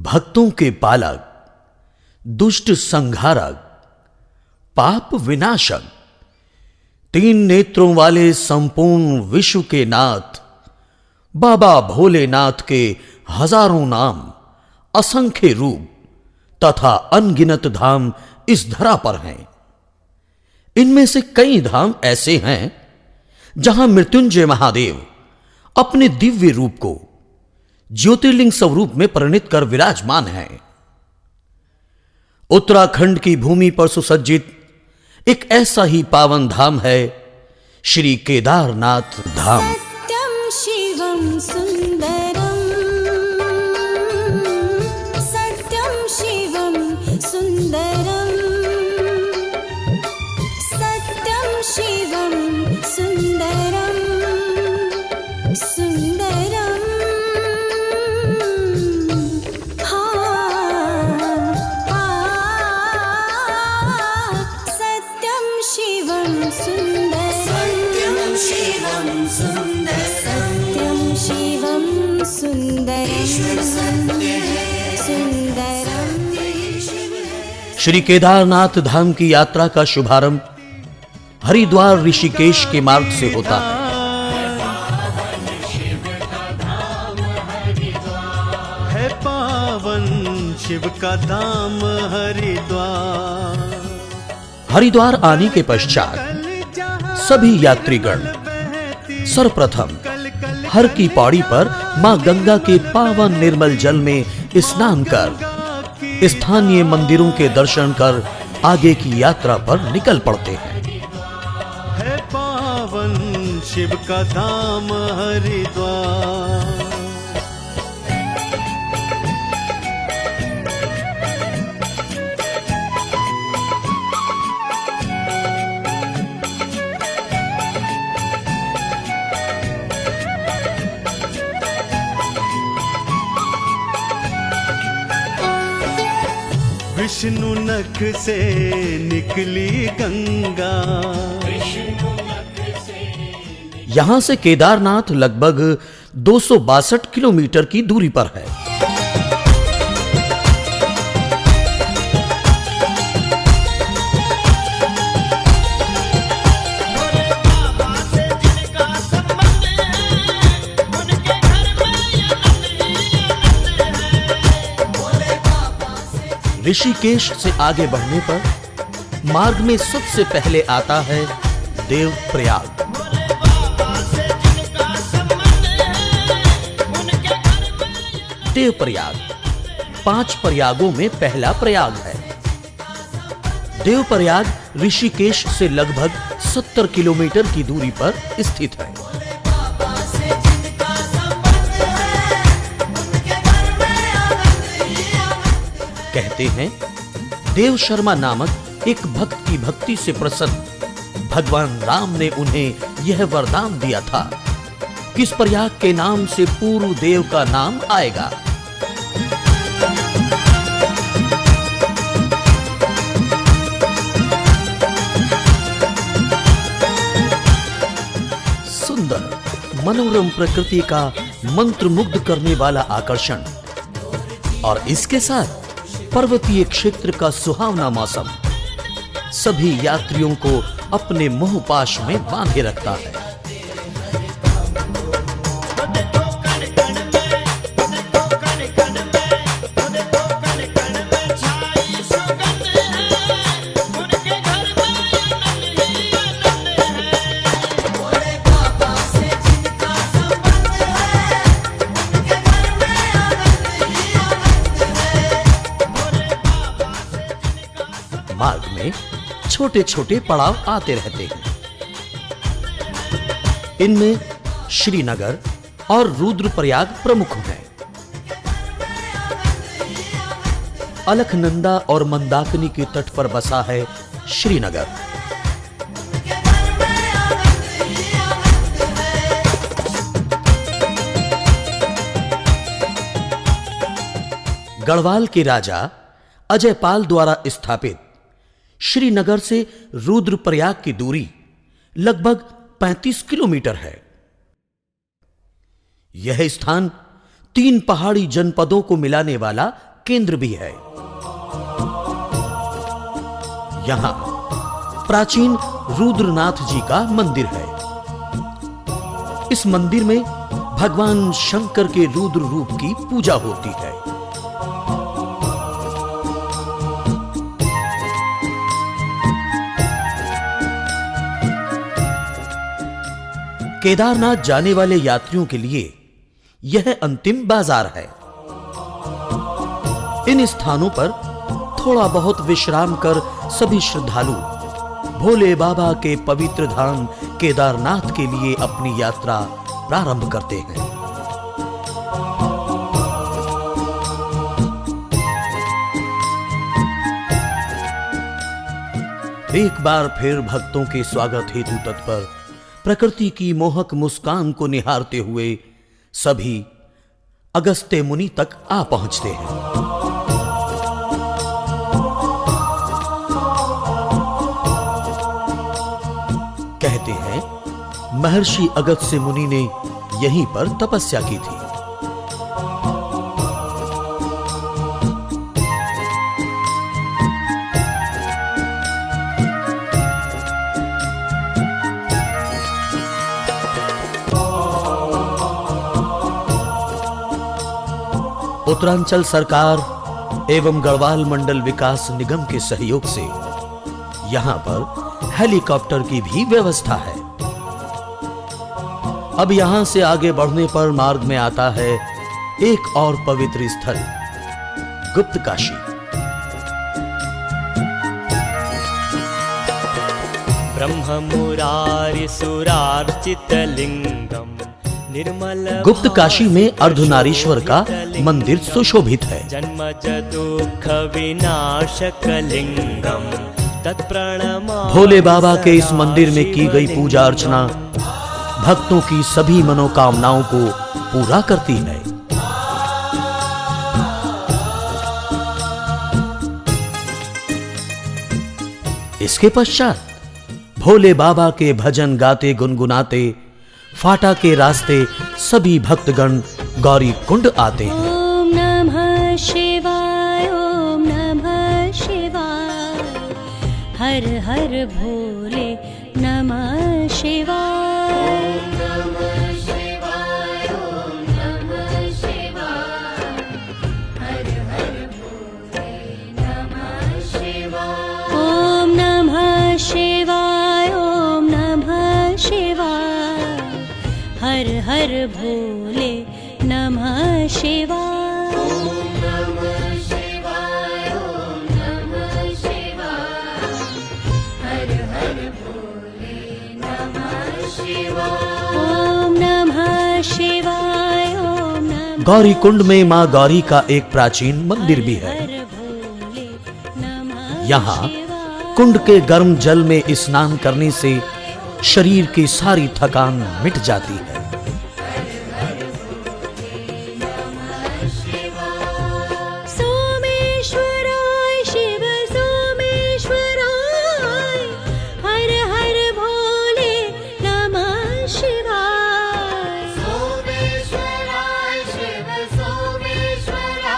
भक्तों के पालक, दुष्ट संहारक, पाप विनाशक, तीन नेत्रों वाले संपूर्ण विश्व के नाथ बाबा भोलेनाथ के हजारों नाम, असंख्य रूप तथा अनगिनत धाम इस धरा पर हैं। इनमें से कई धाम ऐसे हैं जहां मृत्युंजय महादेव अपने दिव्य रूप को ज्योतिर्लिंग स्वरूप में परिणित कर विराजमान हैं। उत्तराखंड की भूमि पर सुसज्जित एक ऐसा ही पावन धाम है श्री केदारनाथ धाम। सत्यं शिवं सुंदरम, सत्यं शिवं सुंदरम, सत्यं शिवं सुंदरम, सुंदरम। सत्यं शिवं सुंदरम, सत्यं शिवं सुंदरम, सत्यं शिवं सुंदरम। श्री केदारनाथ धाम की यात्रा का शुभारंभ हरिद्वार ऋषिकेश के मार्ग से होता है। है पावन शिव का धाम हरिद्वार। हरिद्वार आने के पश्चात सभी यात्रीगण सर्वप्रथम हर की पौड़ी पर मां गंगा के पावन निर्मल जल में स्नान कर स्थानीय मंदिरों के दर्शन कर आगे की यात्रा पर निकल पड़ते हैं। है पावन शिव का धाम हरिद्वार। विष्णु नख से निकली गंगा। यहां से केदारनाथ लगभग 262 किलोमीटर की दूरी पर है। ऋषिकेश से आगे बढ़ने पर मार्ग में सबसे पहले आता है देवप्रयाग। देवप्रयाग 5 प्रयागों में पहला प्रयाग है। देवप्रयाग ऋषिकेश से लगभग 70 किलोमीटर की दूरी पर स्थित है। कहते हैं देव शर्मा नामक एक भक्त की भक्ति से प्रसन्न भगवान राम ने उन्हें यह वरदान दिया था कि इस प्रयाग के नाम से पूर्व देव का नाम आएगा। सुंदर मनोरम प्रकृति का मंत्रमुग्ध करने वाला आकर्षण और इसके साथ पर्वतीय क्षेत्र का सुहावना मौसम सभी यात्रियों को अपने मोहपाश में बांधे रखता है। मार्ग में छोटे छोटे पड़ाव आते रहते हैं। इनमें श्रीनगर और रुद्रप्रयाग प्रमुख हैं। अलकनंदा और मंदाकिनी के तट पर बसा है श्रीनगर। गढ़वाल के राजा अजयपाल द्वारा स्थापित श्रीनगर से रुद्रप्रयाग की दूरी लगभग 35 किलोमीटर है। यह स्थान 3 पहाड़ी जनपदों को मिलाने वाला केंद्र भी है। यहां प्राचीन रुद्रनाथ जी का मंदिर है। इस मंदिर में भगवान शंकर के रुद्र रूप की पूजा होती है। केदारनाथ जाने वाले यात्रियों के लिए यह अंतिम बाजार है। इन स्थानों पर थोड़ा बहुत विश्राम कर सभी श्रद्धालु भोले बाबा के पवित्र धाम केदारनाथ के लिए अपनी यात्रा प्रारंभ करते हैं। एक बार फिर भक्तों के स्वागत हेतु तत्पर प्रकृति की मोहक मुस्कान को निहारते हुए सभी अगस्त्य मुनि तक आ पहुंचते हैं। कहते हैं महर्षि अगस्त्य मुनि ने यहीं पर तपस्या की थी। उत्तरांचल सरकार एवं गढ़वाल मंडल विकास निगम के सहयोग से यहां पर हेलीकॉप्टर की भी व्यवस्था है। अब यहां से आगे बढ़ने पर मार्ग में आता है एक और पवित्र स्थल गुप्त काशी। ब्रह्म मुरारि सुरार्चितलिंगम निर्मल गुप्त काशी में अर्धनारीश्वर का मंदिर सुशोभित है। जन्मज दुख विनाशकलिंगम तत्प्रणमा। भोले बाबा के इस मंदिर में की गई पूजा अर्चना भक्तों की सभी मनोकामनाओं को पूरा करती है। इसके पश्चात भोले बाबा के भजन गाते गुनगुनाते फाटा के रास्ते सभी भक्तगण गौरी कुंड आते हैं। ओम नमः शिवाय, ओम नमः शिवाय, हर हर भोले नमः शिवाय। ओम नमः शिवाय, ओम नमः शिवाय, हर हर भोले नमः शिवाय। ओम नमः शिवाय, ओम नमः शिवाय, हर हर भोले नमः शिवाय। ओम नमः शिवाय, ओम नमः शिवाय, हर हर भोले नमः शिवाय। ओम नमः शिवाय, ओम नमः। गौरी कुंड में मां गौरी का एक प्राचीन मंदिर भी है। भोले नमः यहाँ कुंड के गर्म जल में स्नान करने से शरीर की सारी थकान मिट जाती है। सोमेश्वराय शिव सोमेश्वराय, हर हर भोले नमः शिवाय। सोमेश्वराय शिव सोमेश्वराय,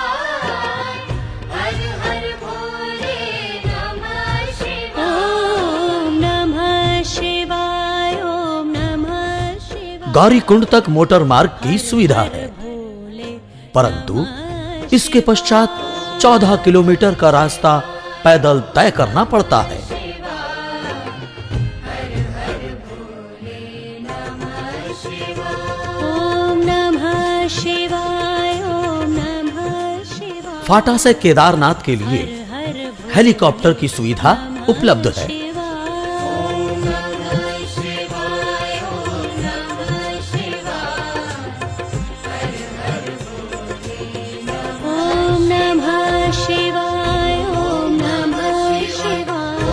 हर हर भोले नमः शिवाय। ओम नमः शिवाय, ओम नमः शिवाय। गौरी कुंड तक मोटर मार्ग की सुविधा है, परंतु इसके पश्चात 14 किलोमीटर का रास्ता पैदल तय करना पड़ता है। ओम नमः शिवाय, ओम नमः शिवाय। फाटा से केदारनाथ के लिए हेलीकॉप्टर की सुविधा उपलब्ध है। ओम नमः शिवाय, ओम नमः शिवाय,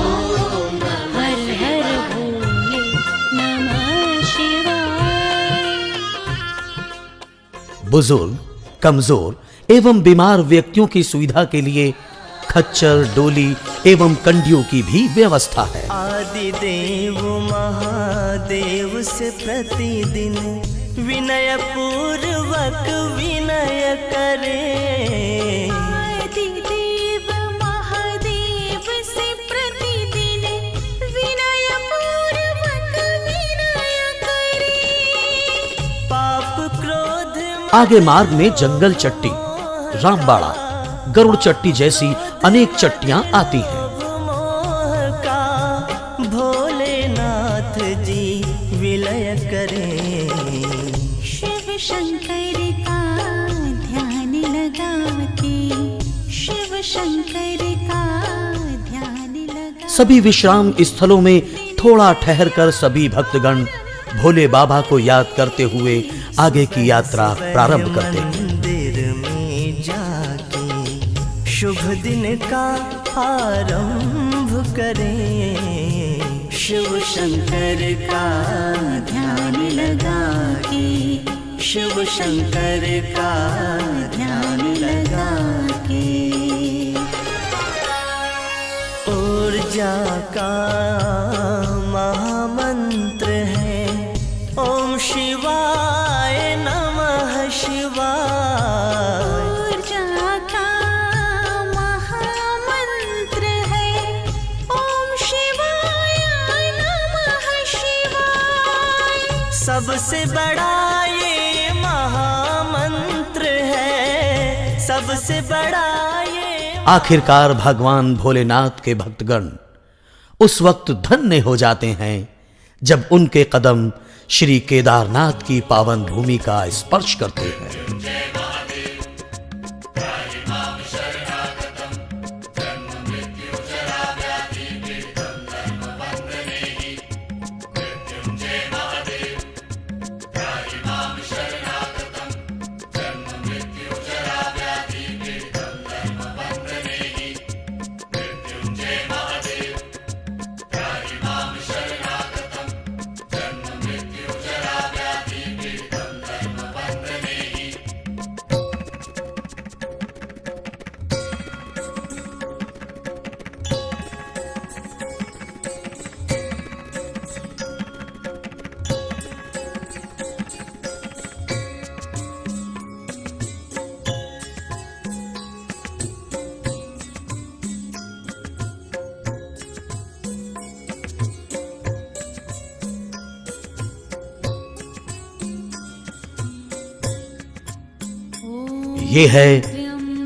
हर हर भोले नमः शिवाय। बुजुर्ग, कमजोर एवं बीमार व्यक्तियों की सुविधा के लिए खच्चर, डोली एवं कंडियों की भी व्यवस्था है। आदि देव महादेव से प्रतिदिन विनय पूर्वक विनय करे। आगे मार्ग में जंगल चट्टी, रामबाड़ा, गरुड़ चट्टी जैसी अनेक चट्टियां आती हैं। मोह का भोलेनाथ जी विलय करें। शिव शंकर का ध्यान लगा के, शिव शंकर का ध्यान लगा। सभी विश्राम स्थलों में थोड़ा ठहरकर सभी भक्तगण भोले बाबा को याद करते हुए आगे की यात्रा प्रारंभ करते हैं। मंदिर में जाके शुभ दिन का आरंभ करें। शिव शंकर का ध्यान लगा के, शिव शंकर का ध्यान लगा के। ऊर्जा का महामंत्र है ओम शिवाय नमः शिवाय। ऊर्जा का महामंत्र है ओम शिवाय नमः शिवाय। सबसे बड़ा ये महामंत्र है, सबसे बड़ा ये। आखिरकार भगवान भोलेनाथ के भक्तगण उस वक्त धन्य हो जाते हैं जब उनके कदम श्री केदारनाथ की पावन भूमि का स्पर्श करते हैं। ये है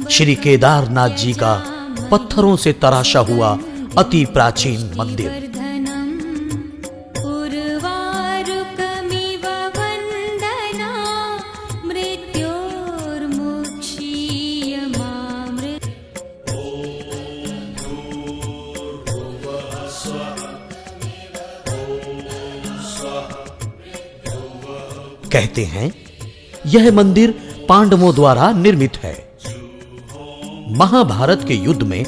श्री केदारनाथ जी का पत्थरों से तराशा हुआ अति प्राचीन मंदिर। उर्वारुकमिव वन्दना मृत्योर्मुक्षीयमामृत। कहते हैं यह मंदिर पांडवों द्वारा निर्मित है। महाभारत के युद्ध में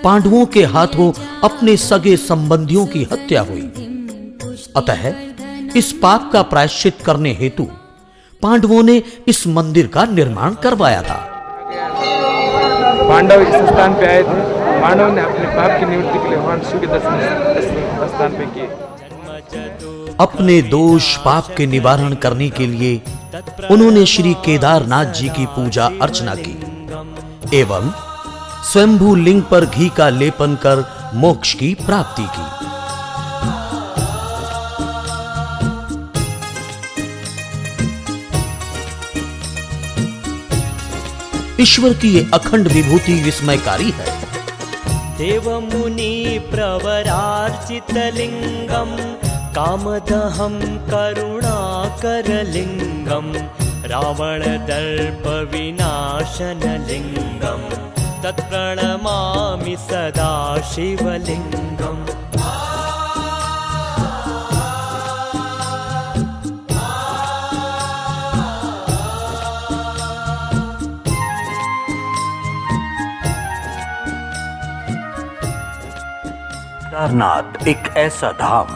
पांडवों के हाथों अपने सगे संबंधियों की हत्या हुई, अतः इस पाप का प्रायश्चित करने हेतु पांडवों ने इस मंदिर का निर्माण करवाया था। पांडव इस स्थान पे आए थे। पांडव ने अपने पाप की निवृत्ति के लिए भगवान शिव के दर्शन स्थान पे किए। अपने दोष पाप के निवारण करने के लिए उन्होंने श्री केदारनाथ जी की पूजा अर्चना की एवं स्वयंभू लिंग पर घी का लेपन कर मोक्ष की प्राप्ति की। ईश्वर की ये अखंड विभूति विस्मयकारी है। देव मुनि प्रवरार्चित लिंगम कामदहं करुणाकर लिंगम रावण दर्प विनाशन लिंगम तत्प्रणमामि सदा शिवलिंगम। केदारनाथ एक ऐसा धाम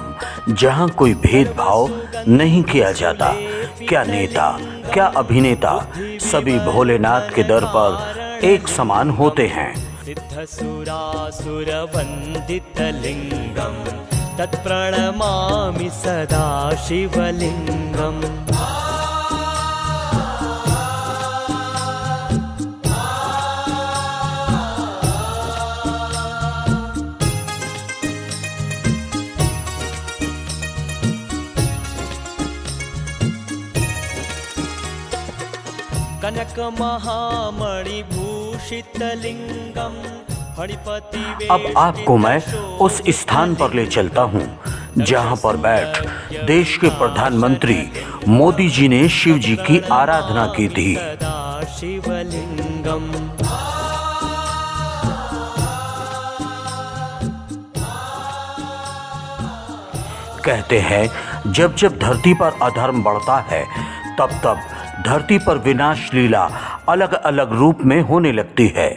जहां कोई भेदभाव नहीं किया जाता। क्या नेता, क्या अभिनेता, सभी भोलेनाथ के दर पर एक समान होते हैं। सिद्धसुरासुर वंदित लिंगम तत्प्रणमामि सदा शिवलिंगम। कनकमहामणिभूषितलिङ्गं फणिपति। अब आपको मैं उस स्थान पर ले चलता हूँ जहाँ पर बैठ देश के प्रधानमंत्री मोदी जी ने शिव जी की आराधना की थी। शिवलिंगम कहते हैं जब जब धरती पर अधर्म बढ़ता है तब तब धरती पर विनाश लीला अलग अलग रूप में होने लगती है।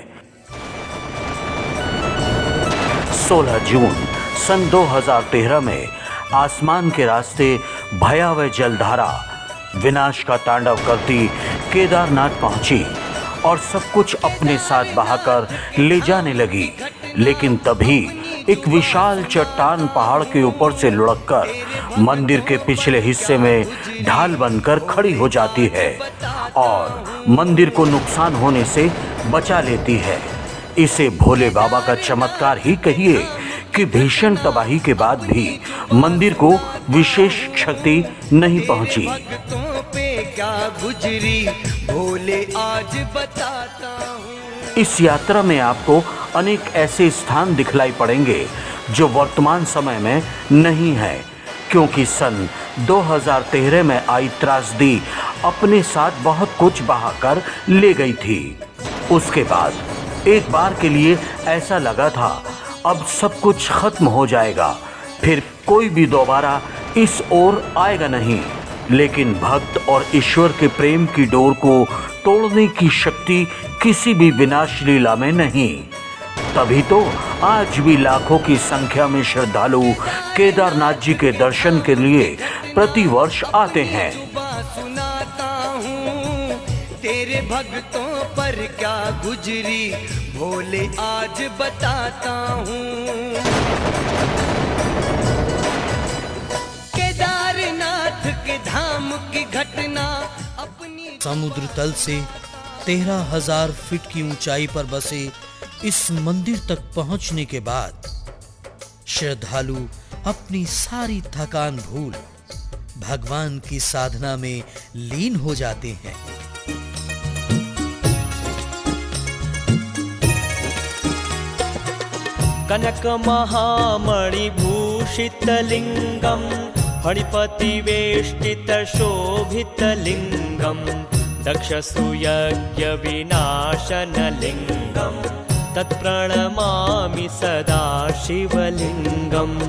16 जून सन 2013 में आसमान के रास्ते भयावह जलधारा विनाश का तांडव करती केदारनाथ पहुंची और सब कुछ अपने साथ बहाकर ले जाने लगी। लेकिन तभी एक विशाल चट्टान पहाड़ के ऊपर से लुढ़ककर मंदिर के पिछले हिस्से में ढाल बनकर खड़ी हो जाती है और मंदिर को नुकसान होने से बचा लेती है। इसे भोले बाबा का चमत्कार ही कहिए कि भीषण तबाही के बाद भी मंदिर को विशेष क्षति नहीं पहुंची। भोले आज बताता हूँ। इस यात्रा में आपको अनेक ऐसे स्थान दिखलाई पड़ेंगे जो वर्तमान समय में नहीं है, क्योंकि सन 2013 में आई त्रासदी अपने साथ बहुत कुछ बहाकर ले गई थी। उसके बाद एक बार के लिए ऐसा लगा था अब सब कुछ खत्म हो जाएगा, फिर कोई भी दोबारा इस ओर आएगा नहीं। लेकिन भक्त और ईश्वर के प्रेम की डोर को तोड़ने की शक्ति किसी भी विनाश लीला में नहीं। तभी तो आज भी लाखों की संख्या में श्रद्धालु केदारनाथ जी के दर्शन के लिए प्रतिवर्ष आते हैं। सुनाता हूँ तेरे भक्तों पर क्या गुजरी, भोले आज बताता हूँ। केदारनाथ के धाम की घटना अपनी समुद्र तल से 13,000 फीट की ऊंचाई पर बसे इस मंदिर तक पहुंचने के बाद श्रद्धालु अपनी सारी थकान भूल भगवान की साधना में लीन हो जाते हैं। कनकमहामणिभूषितलिङ्गं फणिपतिवेष्टितशोभितलिङ्गं दक्षसूयज्ञविनाशनलिङ्गं तत्प्रणमामि सदा शिवलिङ्गम्।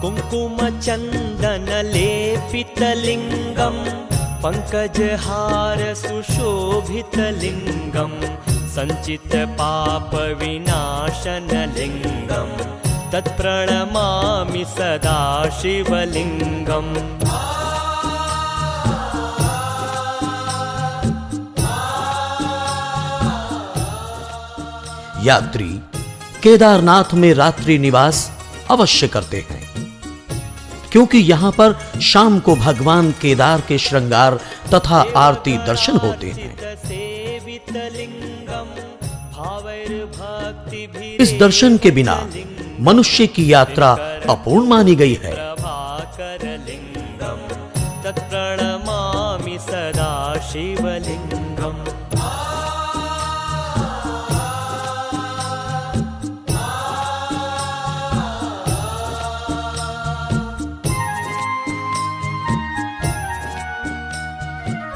कुङ्कुमचन्दनलेपितलिङ्गं पङ्कजहार सुशोभितलिङ्गं सञ्चितपापविनाशनलिङ्गं तत्प्रणमामि सदा शिवलिङ्गम्। यात्री केदारनाथ में रात्रि निवास अवश्य करते हैं, क्योंकि यहाँ पर शाम को भगवान केदार के श्रृंगार तथा आरती दर्शन होते हैं। इस दर्शन के बिना मनुष्य की यात्रा अपूर्ण मानी गई है। तत्प्रणमामि सदा शिवलिङ्गम्।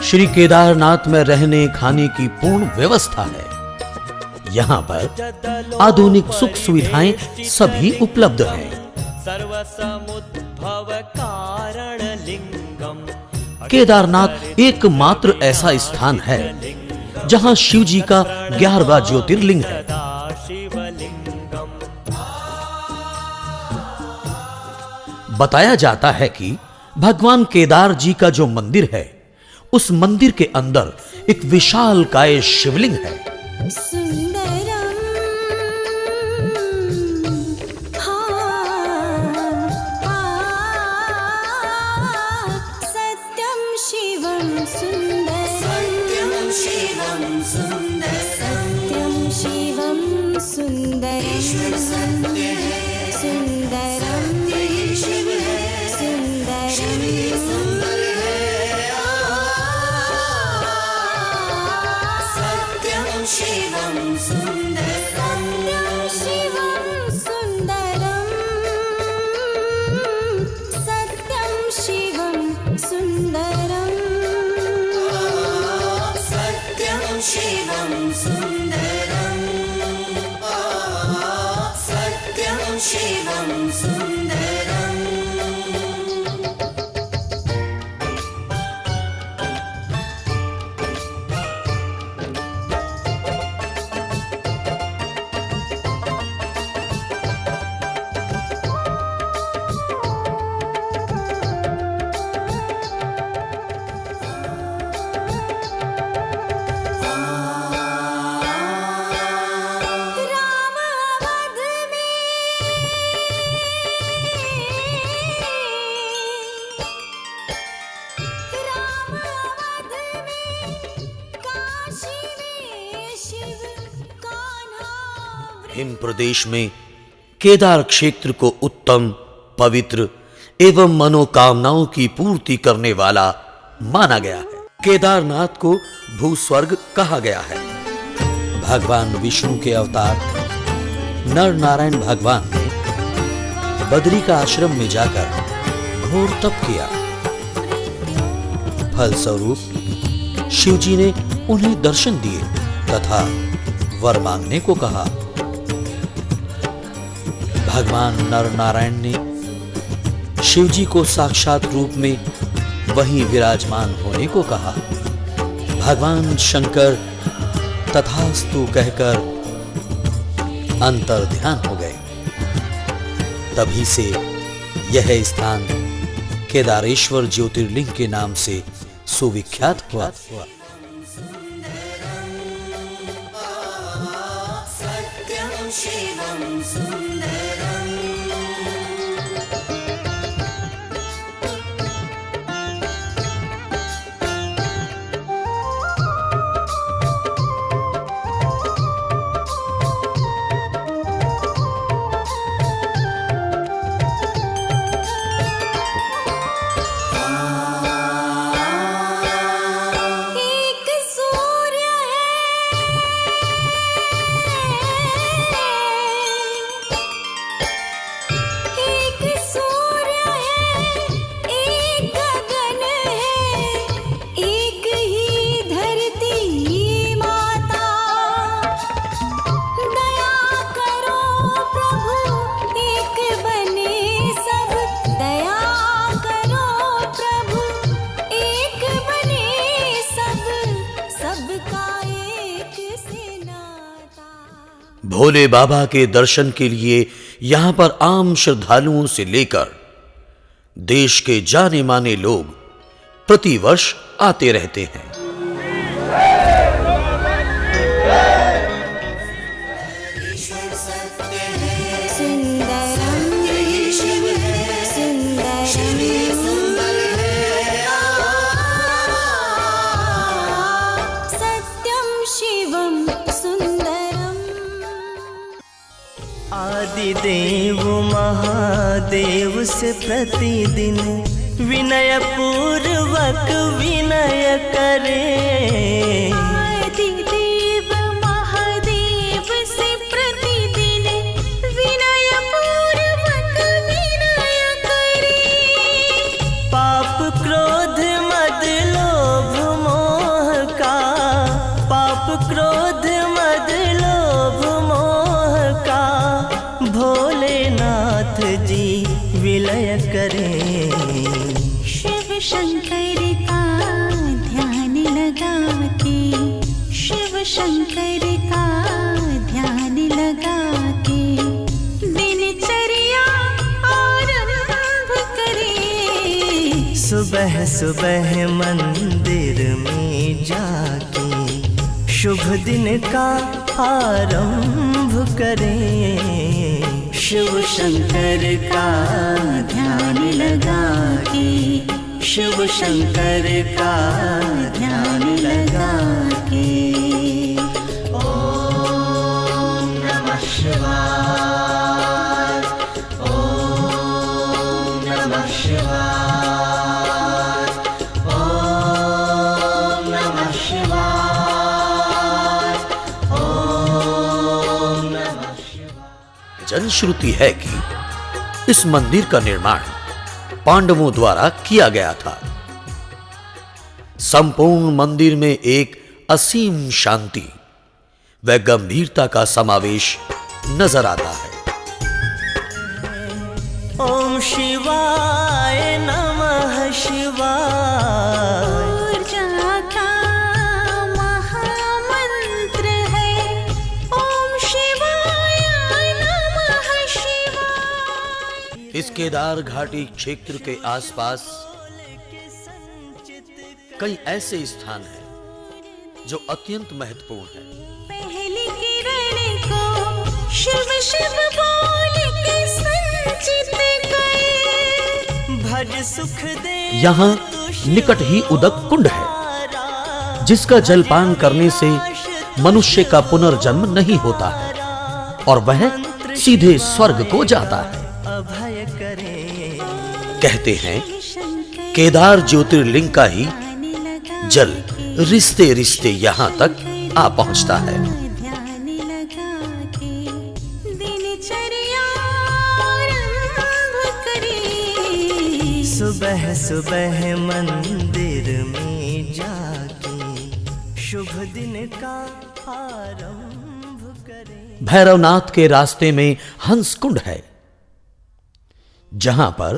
श्री केदारनाथ में रहने खाने की पूर्ण व्यवस्था है। यहाँ पर आधुनिक सुख सुविधाएं सभी उपलब्ध हैं। केदारनाथ एकमात्र ऐसा स्थान है जहाँ शिव जी का 11वां ज्योतिर्लिंग है। बताया जाता है कि भगवान केदार जी का जो मंदिर है, उस मंदिर के अंदर एक विशालकाय शिवलिंग है। सुंदरम सत्यम शिवम सुंदरम सुंदरम सत्यं शिवं सुंदरम सत्यं शिवं सुंदरम सत्यं शिवं सुंदरम सत्यं शिवं सुंदरम राम अवध में राम अवध में काशी में शिव कान्हा हिम प्रदेश में केदार क्षेत्र को उत्तम, पवित्र एवं मनोकामनाओं की पूर्ति करने वाला माना गया है। केदारनाथ को भूस्वर्ग कहा गया है। भगवान विष्णु के अवतार नर नारायण भगवान ने बद्री का आश्रम में जाकर घोर तप किया। फलस्वरूप शिवजी ने उन्हें दर्शन दिए तथा वर मांगने को कहा। भगवान नर नारायण ने शिवजी को साक्षात रूप में वहीं विराजमान होने को कहा। भगवान शंकर तथास्तु कहकर अंतर ध्यान हो गए। तभी से यह स्थान केदारेश्वर ज्योतिर्लिंग के नाम से सुविख्यात हुआ। सत्यं शिवं सुंदरम एक सूर्य एक सूर्य है, एक गगन है, एक ही धरती माता। दया करो प्रभु एक बने सब, दया करो प्रभु एक बने सब, सबका एक से नाता। भोले बाबा के दर्शन के लिए यहाँ पर आम श्रद्धालुओं से लेकर देश के जाने माने लोग प्रतिवर्ष आते रहते हैं। सत्यं शिवं सुंदरम आदिदेव महादेव से प्रतिदिन विनय पूर्वक विनय करे। आदिदेव महादेव से प्रतिदिन विनय पूर्वक विनय करे। पाप क्रोध मद लोभ मोह का, पाप क्रोध मद लोभ मोह का भोलेनाथ जी विलय करें। शिव शंकर का ध्यान लगा के, शिव शंकर का ध्यान लगा के दिनचर्या आरंभ करे। सुबह सुबह मंदिर में जाके शुभ दिन का आरंभ करें। शिव शंकर का ध्यान लगा के, शिव शंकर का ध्यान लगा के। ओम नमः शिवाय, ओम नमः शिवाय, ओम नमः शिवाय, ओम नमः शिवाय। जनश्रुति है कि इस मंदिर का निर्माण पांडवों द्वारा किया गया था। संपूर्ण मंदिर में एक असीम शांति व गंभीरता का समावेश नजर आता है। ओम शिवाय नमः शिवाय, ऊर्जा का महामंत्र है। ओम शिवाय नमः शिवाय। इस केदार घाटी क्षेत्र के आसपास कई ऐसे स्थान हैं जो अत्यंत महत्वपूर्ण हैं। पहली किरण को शिव शिव बोल के संचित कर, भज सुख दे यहाँ निकट ही उदक कुंड है, जिसका जलपान करने से मनुष्य का पुनर्जन्म नहीं होता है और वह सीधे स्वर्ग को जाता है। अभय करे कहते हैं केदार ज्योतिर्लिंग का ही जल रिश्ते रिश्ते यहाँ तक आ पहुंचता है। ध्यान लगा के दिनचर्या आरंभ करें। सुबह सुबह मंदिर में जाके शुभ दिन का आरंभ करें। भैरवनाथ के रास्ते में हंस कुंड है, जहां पर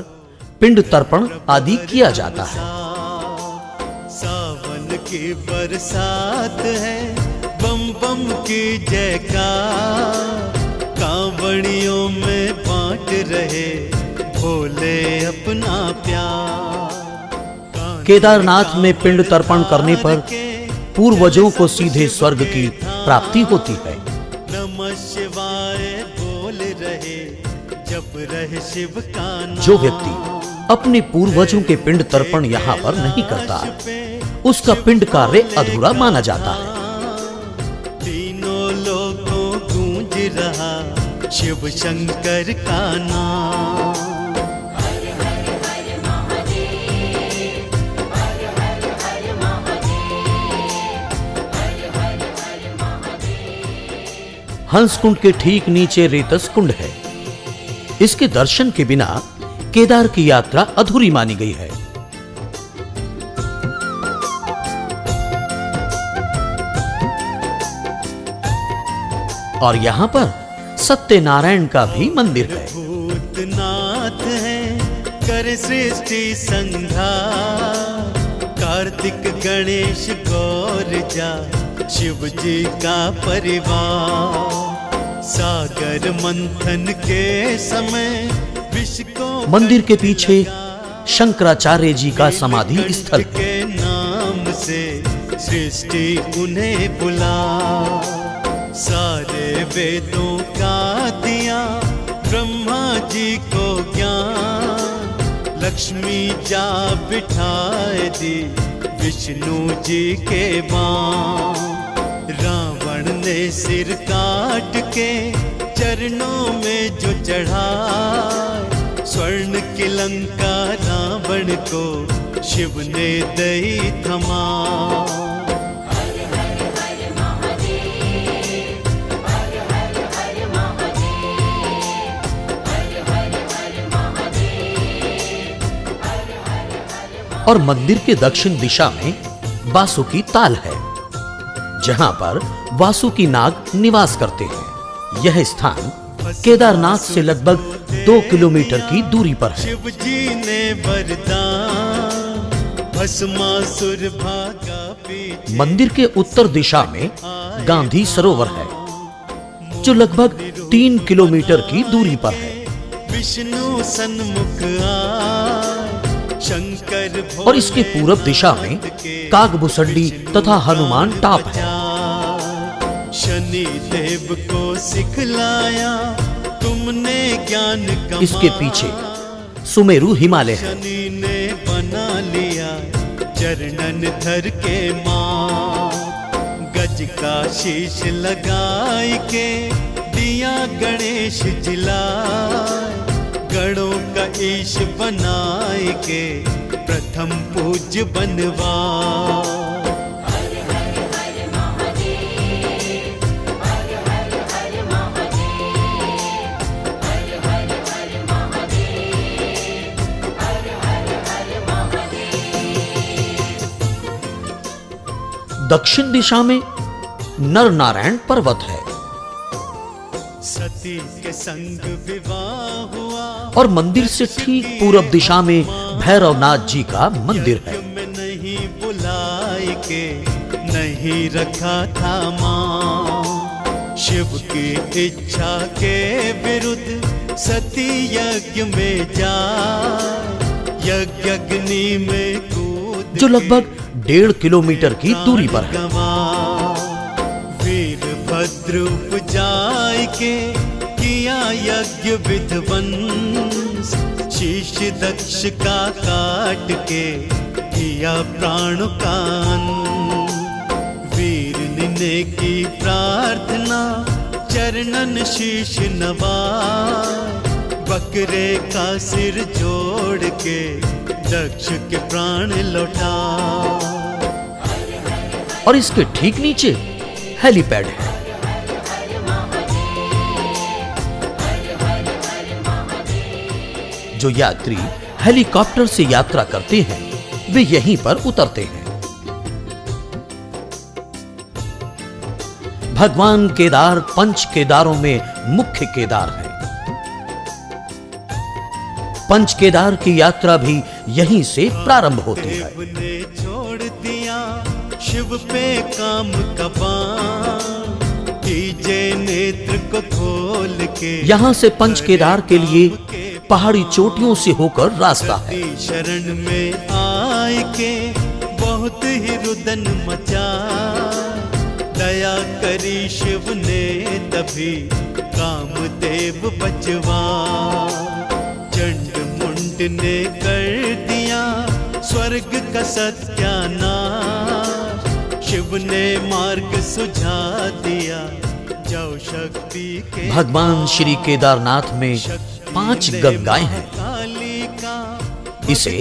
पिंड तर्पण आदि किया जाता है। सावन की बरसात है, बम बम की जयकार, कांवड़ियों में बांट रहे भोले अपना प्यार। केदारनाथ में पिंड तर्पण करने पर पूर्वजों को सीधे स्वर्ग की प्राप्ति होती है। नमः शिवाय बोल रहे जब रहे शिव का नाम। जो व्यक्ति अपने पूर्वजों के पिंड तर्पण यहाँ पर नहीं करता, उसका पिंड कार्य अधूरा माना जाता है। तीनों लोगों गूंज रहा शिव शंकर का नाम। हंस कुंड के ठीक नीचे रेतस कुंड है। इसके दर्शन के बिना केदार की यात्रा अधूरी मानी गई है। और यहां पर सत्यनारायण का भी मंदिर है। भूतनाथ है कर सृष्टि संहार, कार्तिक गणेश गौर जा शिव जी का परिवार। सागर मंथन के समय विश्व को मंदिर के पीछे शंकराचार्य जी का समाधि स्थल है। के नाम से सृष्टि उन्हें बुला, सारे वेदों का दिया ब्रह्मा जी को ज्ञान, लक्ष्मी जा बिठाए दी विष्णु जी के बाण। रावण ने सिर काट के चरणों में जो चढ़ा, स्वर्ण की लंका रावण को शिव ने दई थमा। और मंदिर के दक्षिण दिशा में वासुकी ताल है, जहां पर वासुकी नाग निवास करते हैं। यह स्थान केदारनाथ से लगभग 2 किलोमीटर की दूरी पर है। शिव जी ने वरदान भस्मासुर भागा पीछे। मंदिर के उत्तर दिशा में गांधी सरोवर है, जो लगभग 3 किलोमीटर की दूरी पर है। विष्णु सन्मुख शंकर और इसके पूरब दिशा में कागभुसंडी तथा हनुमान टाप है। शनि देव को सिखलाया तुमने ज्ञान कमा। इसके पीछे सुमेरु हिमालय है। शनि ने बना लिया चरणन धर के मां, गज का शीश लगाई के दिया गणेश जिलाए, गणों का ईश बनाए के प्रथम पूज्य बनवा। दक्षिण दिशा में नर नारायण पर्वत है सती के संग विवाह हुआ और मंदिर से ठीक पूरब दिशा में भैरवनाथ जी का मंदिर है। में नहीं बुलाए के नहीं रखा था मां, शिव की इच्छा के विरुद्ध सती यज्ञ में जा, यज्ञ अग्नि में कूद जो लगभग 1.5 किलोमीटर की दूरी पर है। वीरभद्र उपजाय के किया यज्ञ विध्वंस, शीश दक्ष का काट के किया प्राण कान। वीर ने की प्रार्थना चरणन शीश नवा, बकरे का सिर जोड़ के दक्ष के प्राण लौटा। और इसके ठीक नीचे हेलीपैड है। जो यात्री हेलीकॉप्टर से यात्रा करते हैं वे यहीं पर उतरते हैं। भगवान केदार 5 केदारों में मुख्य केदार है। पंच केदार की यात्रा भी यहीं से प्रारंभ होती है। देव ने छोड़ दिया शिव पे काम का बाण, कीजे नेत्र को खोल के। यहां से पंच केदार के लिए पहाड़ी चोटियों से होकर रास्ता है। शरण में आए के बहुत ही रुदन मचा, दया करी शिव ने तभी कामदेव बचवा। चंड मुंड ने कर दिया स्वर्ग का सत्यानाश, शिव ने मार्ग सुझा दिया जाओ शक्ति के। भगवान श्री केदारनाथ में 5 गंगाएं हैं। इसे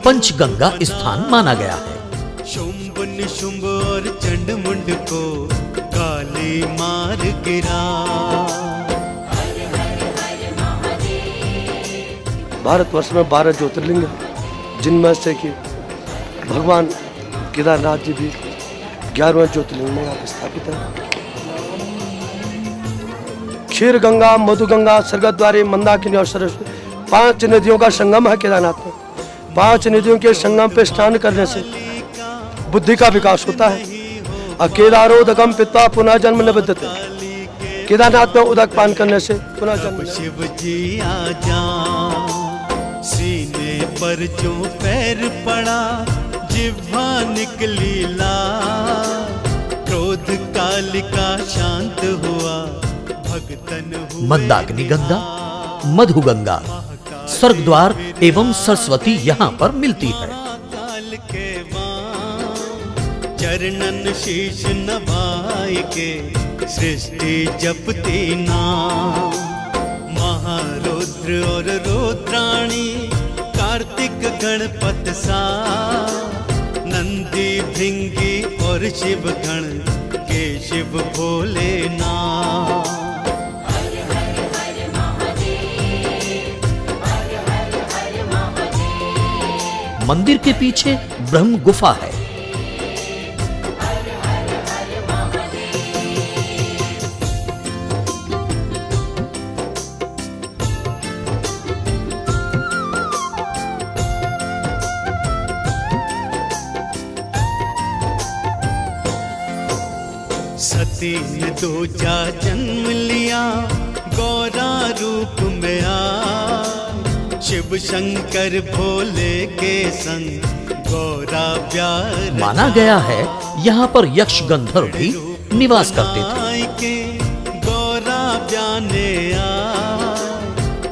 पंचगंगा स्थान माना गया है। शुंभ निशुंभ और चंड मुंड को काली मार गिरा। भारतवर्ष में 12 ज्योतिर्लिंग हैं, जिनमें से कि भगवान केदारनाथ जी भी 11वें ज्योतिर्लिंग में यहाँ स्थापित है। क्षीर गंगा, मधु गंगा, सरगद्वारी, मंदाकिनी और सरस्वती 5 नदियों का संगम है केदारनाथ में। 5 नदियों के संगम पे स्नान करने से बुद्धि का विकास होता है। केदारोदकम पित्वा पुनः जन्म न बद्धते। केदारनाथ में उदक पान करने से पुनः जन्म। शिव जी आ जा, सीने पर जो पैर पड़ा जिह्वा निकली लाल, क्रोध कालिका शांत हुआ भगतन हुए। मंदाकिनी गंगा, मधु गंगा, स्वर्गद्वार एवं सरस्वती यहाँ पर मिलती है। काल के वां चरणन शीश नवाए के सृष्टि जपती नाम। महारुद्र और रुद्राणी कार्तिक गणपत सा, नंदी भृंगी और शिव गण के शिव भोले नाम। मंदिर के पीछे ब्रह्म गुफा है। सती ने 2 जन्म लिया गौरा रूप में आ, शिव शंकर भोले के संग गौरा प्यार। माना गया है यहाँ पर यक्ष गंधर्व भी निवास करते थे। के गौरा ब्याने आ,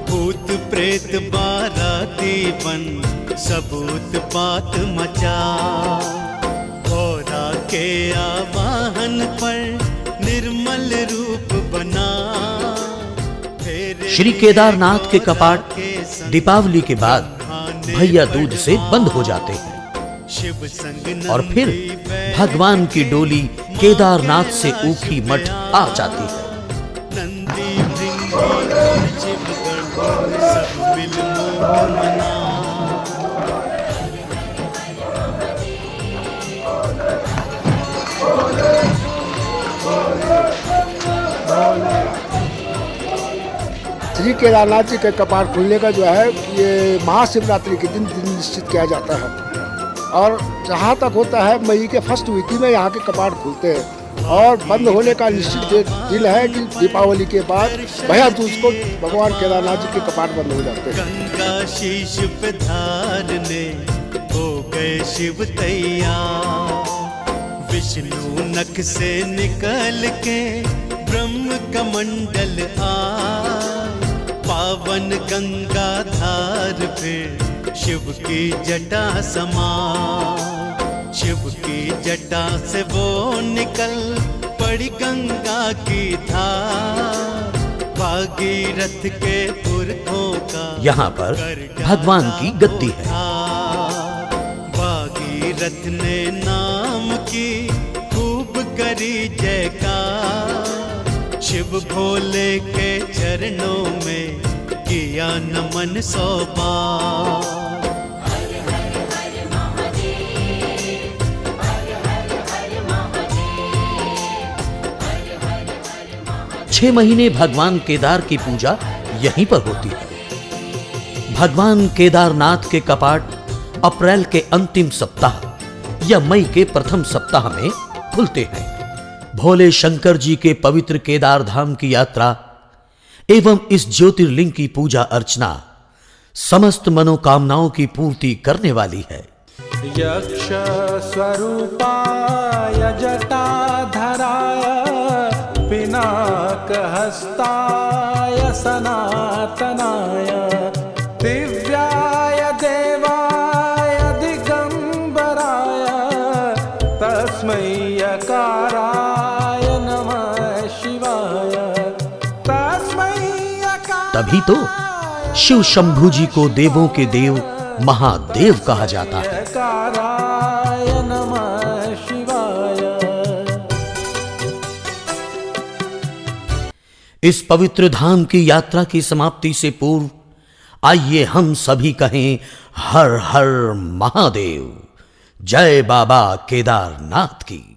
भूत प्रेत बाराती बन सबूत पात मचा। गौरा के आवाहन पर निर्मल रूप बना, श्री केदारनाथ के कपाट दीपावली के बाद भैया दूज से बंद हो जाते हैं और फिर भगवान की डोली केदारनाथ से ऊखी मठ आ जाती है। श्री केदारनाथ जी के कपाट खुलने का जो है ये महाशिवरात्रि के दिन निश्चित किया जाता है और जहाँ तक होता है मई के फर्स्ट वीक में यहाँ के कपाट खुलते हैं और बंद होने का निश्चित दिन है कि दीपावली के बाद भैया दूज को भगवान केदारनाथ जी के कपाट बंद हो जाते हैं। गंगा शीश पे धारने हो गए शिव तैयार, विष्णु नख से निकल के ब्रह्म कमंडल आ, पावन गंगा धार पे शिव की जटा समा, शिव की जटा से वो निकल पड़ी गंगा की धार, भागीरथ के पुरखों का यहाँ पर भगवान की गद्दी है। भागीरथ ने नाम की खूब करी जयकार, शिव भोले के चरणों में किया नमन 100 बार। 6 महीने भगवान केदार की पूजा यहीं पर होती है। भगवान केदारनाथ के कपाट अप्रैल के अंतिम सप्ताह या मई के प्रथम सप्ताह में खुलते हैं। भोले शंकर जी के पवित्र केदार धाम की यात्रा एवं इस ज्योतिर्लिंग की पूजा अर्चना समस्त मनोकामनाओं की पूर्ति करने वाली है। यक्ष स्वरूपाय जटाधराय पिनाक हस्ताय सनातनाय दिव्याय देवाय दिगंबराय तस्मै यकाराय नमः शिवाय तस्मै यकाराय। तभी तो शिव शंभू जी को देवों के देव महादेव कहा जाता है। यकाराय नमः शिवाय। इस पवित्र धाम की यात्रा की समाप्ति से पूर्व आइए हम सभी कहें हर हर महादेव। जय बाबा केदारनाथ की।